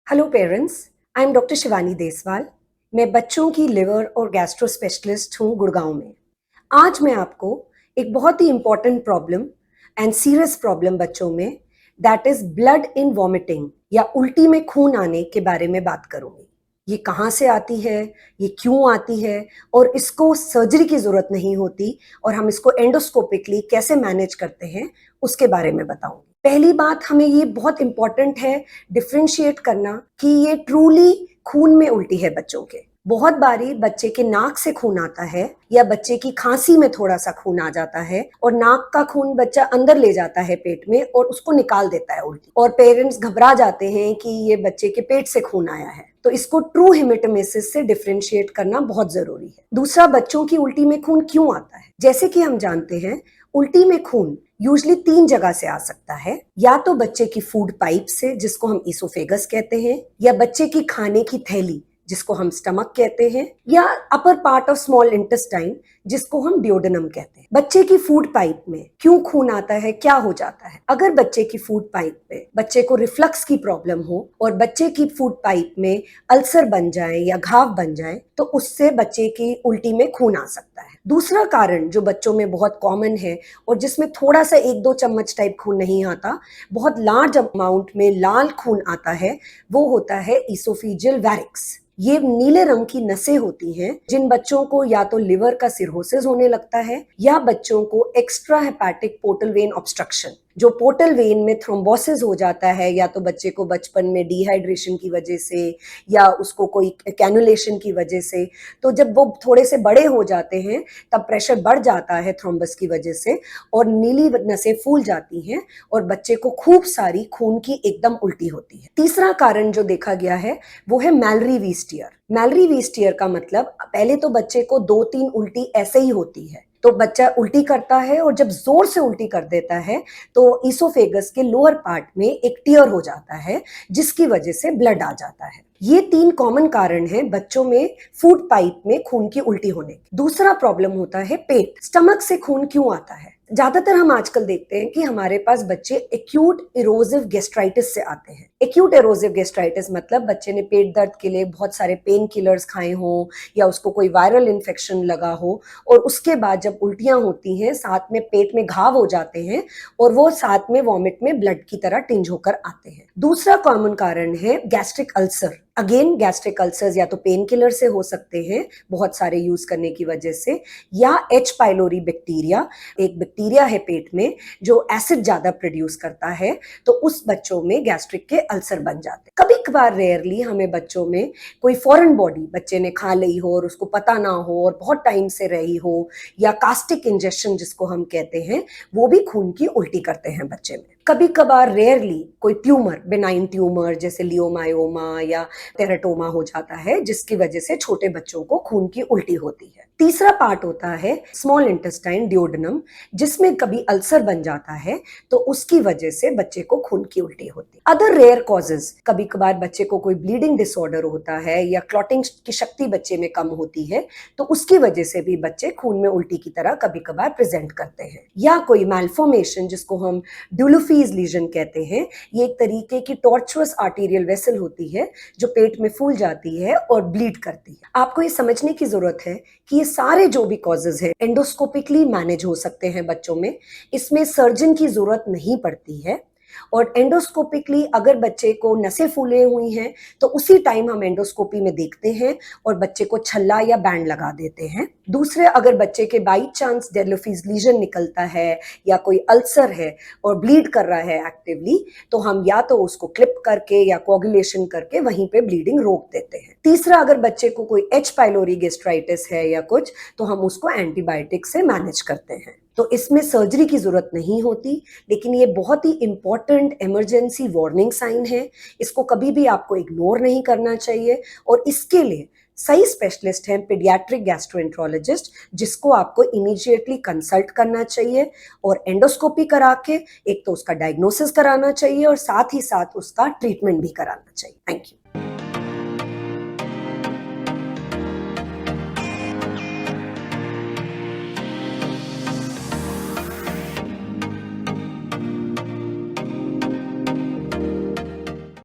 Hello parents, I am doctor Shivani Deswal. मैं बच्चों की लिवर और गैस्ट्रो स्पेशलिस्ट हूँ गुड़गांव में। आज मैं आपको एक बहुत ही important problem and serious problem बच्चों में, that is blood in vomiting या उल्टी में खून आने के बारे में बात करूंगी। ये कहाँ से आती है, ये क्यों आती है और इसको सर्जरी की ज़रूरत नहीं होती और हम इसको एंडोस्कोपिकली कैसे मैनेज करते हैं उसके बारे में बताऊंगी। पहली बात, हमें ये बहुत इंपॉर्टेंट है डिफ्रेंशिएट करना कि ये ट्रूली खून में उल्टी है बच्चों के। बहुत बारी बच्चे के नाक से खून आता है या बच्चे की खांसी में थोड़ा सा खून आ जाता है और नाक का खून बच्चा अंदर ले जाता है पेट में और उसको निकाल देता है उल्टी, और पेरेंट्स घबरा जाते हैं कि ये बच्चे के पेट से खून आया है। तो इसको ट्रू हेमेटोमेसिस से डिफ्रेंशिएट करना बहुत जरूरी है। दूसरा, बच्चों की उल्टी में खून क्यों आता है। जैसे कि हम जानते हैं, उल्टी में खून यूजली 3 जगह से आ सकता है। या तो बच्चे की फूड पाइप से, जिसको हम इसोफेगस कहते हैं, या बच्चे की खाने की थैली जिसको हम स्टमक कहते हैं, या upper part of small intestine जिसको हम डियोडेनम कहते हैं। बच्चे की फूड पाइप में क्यों खून आता है, क्या हो जाता है। अगर बच्चे की फूड पाइप में बच्चे को रिफ्लक्स की प्रॉब्लम हो और बच्चे की फूड पाइप में अल्सर बन जाए या घाव बन जाए तो उससे बच्चे की उल्टी में खून आ सकता है। दूसरा कारण जो बच्चों में बहुत कॉमन है और जिसमें थोड़ा सा 1-2 चम्मच टाइप खून नहीं आता, बहुत लार्ज अमाउंट में लाल खून आता है, वो होता है इसोफेजियल वैरिक्स। ये नीले रंग की नसें होती हैं जिन बच्चों को या तो लिवर का सिरोसिस होने लगता है या बच्चों को extra hepatic portal vein obstruction, जो पोर्टल वेन में थ्रोम्बोसिस हो जाता है, या तो बच्चे को बचपन में डिहाइड्रेशन की वजह से या उसको कोई कैनुलेशन की वजह से। तो जब वो थोड़े से बड़े हो जाते हैं तब प्रेशर बढ़ जाता है थ्रोम्बस की वजह से और नीली नसें फूल जाती हैं और बच्चे को खूब सारी खून की एकदम उल्टी होती है। तीसरा कारण जो देखा गया है वो है मैलरी वीस्टियर। मैलरी वीस्टियर का मतलब, पहले तो बच्चे को 2-3 उल्टी ऐसे ही होती है, तो बच्चा उल्टी करता है और जब जोर से उल्टी कर देता है तो इसोफेगस के लोअर पार्ट में एक टियर हो जाता है जिसकी वजह से ब्लड आ जाता है। ये 3 कॉमन कारण हैं बच्चों में फूड पाइप में खून की उल्टी होने की। दूसरा प्रॉब्लम होता है पेट, स्टमक से खून क्यों आता है। ज्यादातर हम आजकल देखते हैं कि हमारे पास बच्चे एक्यूट इरोसिव गैस्ट्राइटिस से आते हैं। एक्यूट इरोसिव गैस्ट्राइटिस मतलब बच्चे ने पेट दर्द के लिए बहुत सारे पेन किलर्स खाए हों या उसको कोई वायरल इन्फेक्शन लगा हो और उसके बाद जब उल्टियां होती हैं साथ में पेट में घाव हो जाते हैं और वो साथ में वॉमिट में ब्लड की तरह टिंज होकर आते हैं। दूसरा कॉमन कारण है gastric ulcer. Again, gastric ulcers या तो पेन किलर से हो सकते हैं बहुत सारे यूज करने की वजह से, या एच पाइलोरी बैक्टीरिया, एक बैक्टीरिया है पेट में जो एसिड ज्यादा प्रोड्यूस करता है, तो उस बच्चों में गैस्ट्रिक के अल्सर बन जाते हैं। कभी कभार रेयरली हमें बच्चों में कोई फॉरेन बॉडी बच्चे ने खा ली हो और उसको पता ना हो और बहुत टाइम से रही हो, या कास्टिक इंजेक्शन जिसको हम कहते हैं, वो भी खून की उल्टी करते हैं बच्चे में। कभी कभार रेयरली कोई ट्यूमर, बेनाइन ट्यूमर जैसे लियोमायोमा या टेराटोमा हो जाता है जिसकी वजह से छोटे बच्चों को खून की उल्टी होती है। तीसरा पार्ट होता है स्मॉल इंटेस्टाइन डियोडेनम, जिसमें कभी अल्सर बन जाता है तो उसकी वजह से बच्चे को खून की उल्टी होती है। अदर रेयर कॉजेज, कभी कभार बच्चे को कोई ब्लीडिंग डिसऑर्डर होता है या क्लॉटिंग की शक्ति बच्चे में कम होती है तो उसकी वजह से भी बच्चे खून में उल्टी की तरह कभी कभार प्रेजेंट करते हैं। या कोई मैलफॉर्मेशन जिसको हम ड्यूलोफीज लीजन कहते हैं, ये एक तरीके की टॉर्चुअस आर्टेरियल वेसल होती है जो पेट में फूल जाती है और ब्लीड करती है। आपको ये समझने की जरूरत है कि ये सारे जो भी कॉजेज है एंडोस्कोपिकली मैनेज हो सकते हैं बच्चों में, इसमें सर्जन की जरूरत नहीं पड़ती है। और एंडोस्कोपिकली अगर बच्चे को नसें फूले हुई हैं तो उसी टाइम हम एंडोस्कोपी में देखते हैं और बच्चे को छल्ला या बैंड लगा देते हैं। दूसरे, अगर बच्चे के बाई चांस डेलोफीज लीजन निकलता है या कोई अल्सर है और ब्लीड कर रहा है एक्टिवली, तो हम या तो उसको क्लिप करके या कोगुलेशन करके वहीं पे ब्लीडिंग रोक देते हैं। तीसरा, अगर बच्चे को कोई एच पाइलोरी गैस्ट्राइटिस है या कुछ, तो हम उसको एंटीबायोटिक से मैनेज करते हैं। तो इसमें सर्जरी की जरूरत नहीं होती, लेकिन ये बहुत ही इंपॉर्टेंट इमरजेंसी वार्निंग साइन है। इसको कभी भी आपको इग्नोर नहीं करना चाहिए और इसके लिए सही स्पेशलिस्ट हैं पीडियाट्रिक गैस्ट्रोएंट्रोलॉजिस्ट, जिसको आपको इमीडिएटली कंसल्ट करना चाहिए और एंडोस्कोपी करा के एक तो उसका डायग्नोसिस कराना चाहिए और साथ ही साथ उसका ट्रीटमेंट भी कराना चाहिए। Thank you.